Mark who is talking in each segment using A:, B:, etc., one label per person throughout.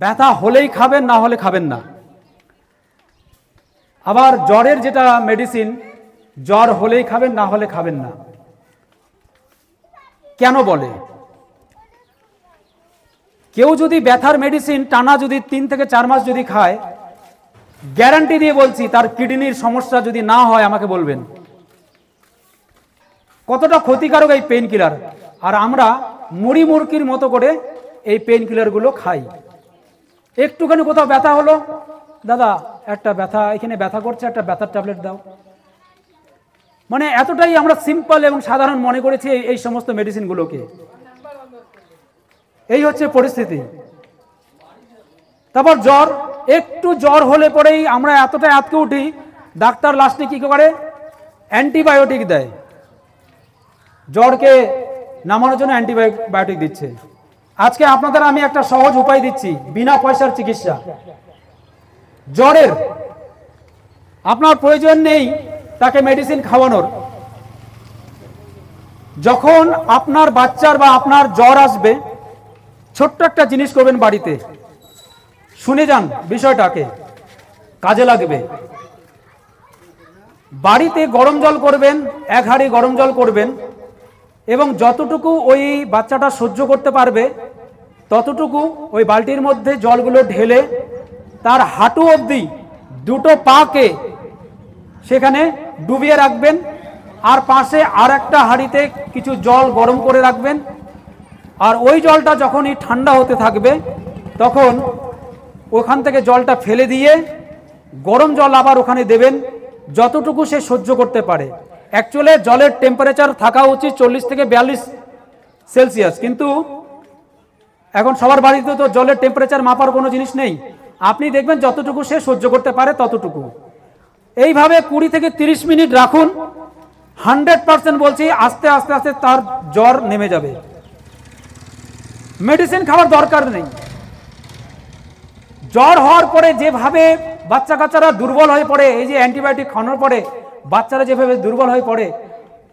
A: ব্যথা হলেই খাবেন, না হলে খাবেন না। আবার জ্বরের যেটা মেডিসিন, জ্বর হলেই খাবেন, না হলে খাবেন না। কেন বলে? কেউ যদি ব্যথার মেডিসিন টানা যদি 3 থেকে 4 মাস যদি খায়, গ্যারান্টি দিয়ে বলছি তার কিডনির সমস্যা যদি না হয় আমাকে বলবেন। কতটা ক্ষতিকারক এই পেইন কিলার। আর আমরা মুড়ি মুরকির মতো করে এই পেইন কিলারগুলো খাই। একটুখানি কোথাও ব্যথা হলো, দাদা একটা ব্যথা, এখানে ব্যথা করছে, একটা ব্যথার ট্যাবলেট দাও। মানে এতটাই আমরা সিম্পল এবং সাধারণ মনে করেছি এই সমস্ত মেডিসিনগুলোকে। এই হচ্ছে পরিস্থিতি। তারপর জ্বর, একটু জ্বর হলে পরেই আমরা এতটাই আটকে উঠি, ডাক্তার লাস্টে কি করে? অ্যান্টিবায়োটিক দেয়। জ্বরকে নামানোর জন্য অ্যান্টিবায়োটিক দিচ্ছে। আজকে আপনাদের আমি একটা সহজ উপায় দিচ্ছি, বিনা পয়সার চিকিৎসা। জ্বরের আপনার প্রয়োজন নেই তাকে মেডিসিন খাওয়ানোর। যখন আপনার বাচ্চার বা আপনার জ্বর আসবে, ছোট্ট একটা জিনিস করবেন বাড়িতে, শুনে যান বিষয়টাকে, কাজে লাগবে। বাড়িতে গরম জল করবেন, 1 হাঁড়ি গরম জল করবেন, এবং যতটুকু ওই বাচ্চাটা সহ্য করতে পারবে ততটুকু ওই বালতির মধ্যে জলগুলো ঢেলে তার হাঁটু অবধি 2টো পাকে সেখানে ডুবিয়ে রাখবেন। আর পাশে আর একটা হাঁড়িতে কিছু জল গরম করে রাখবেন। আর ওই জলটা যখনই ঠান্ডা হতে থাকবে তখন ওখান থেকে জলটা ফেলে দিয়ে গরম জল আবার ওখানে দেবেন, যতটুকু সে সহ্য করতে পারে। অ্যাকচুয়ালি জলের টেম্পারেচার থাকা উচিত 40 থেকে 42 সেলসিয়াস, কিন্তু এখন সবার বাড়িতে তো জলের টেম্পারেচার মাপার কোনো জিনিস নেই। আপনি দেখবেন যতটুকু সে সহ্য করতে পারে ততটুকু। এইভাবে 20 থেকে 30 মিনিট রাখুন। 100% বলছি, আস্তে আস্তে আস্তে তার জ্বর নেমে যাবে। মেডিসিন খাওয়ার দরকার নেই। জ্বর হওয়ার পরে যেভাবে বাচ্চা কাচ্চারা দুর্বল হয়ে পড়ে, এই যে অ্যান্টিবায়োটিক খাওয়ানোর পরে বাচ্চারা যেভাবে দুর্বল হয়ে পড়ে,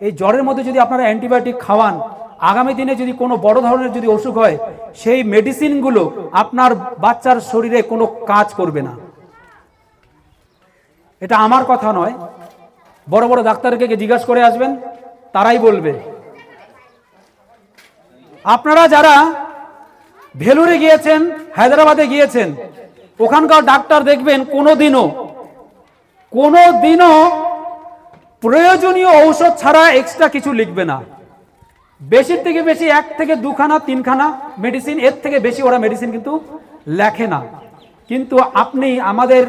A: এই জ্বরের মধ্যে যদি আপনারা অ্যান্টিবায়োটিক খাওয়ান, আগামী দিনে যদি কোনো বড় ধরনের যদি অসুখ হয়, সেই মেডিসিনগুলো আপনার বাচ্চার শরীরে কোনো কাজ করবে না। এটা আমার কথা নয়, বড় বড় ডাক্তারকে জিজ্ঞাসা করে আসবেন, তারাই বলবে। আপনারা যারা ভেলুরে গিয়েছেন, হায়দ্রাবাদে গিয়েছেন, ওখানকার ডাক্তার দেখবেন কোনোদিনও প্রয়োজনীয় ঔষধ ছাড়া এক্সট্রা কিছু লিখবে না। বেশির থেকে বেশি 1 থেকে 2 খানা 3 খানা মেডিসিন, এর থেকে বেশি ওরা মেডিসিন কিন্তু লেখে না। কিন্তু আপনি আমাদের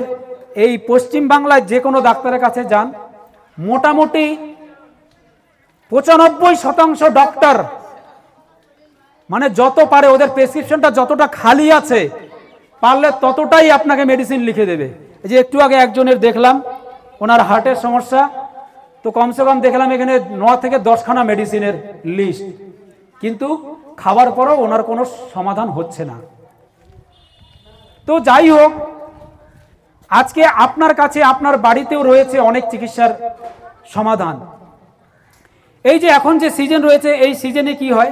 A: এই পশ্চিম বাংলায় যে কোনো ডাক্তারের কাছে যান, মোটামুটি 95% ডক্টর, মানে যত পারে ওদের প্রেসক্রিপশনটা যতটা খালি আছে, পারলে ততটাই আপনাকে মেডিসিন লিখে দেবে। এই যে একটু আগে একজনের দেখলাম, ওনার হার্টের সমস্যা, তো কমসে কম দেখলাম এখানে 9 থেকে 10 খানা মেডিসিনের লিস্ট, কিন্তু খাওয়ার পরও ওনার কোনো সমাধান হচ্ছে না। তো যাই হোক, আজকে আপনার কাছে আপনার বাড়িতেও রয়েছে অনেক চিকিৎসার সমাধান। এই যে এখন যে সিজন রয়েছে, এই সিজনে কি হয়,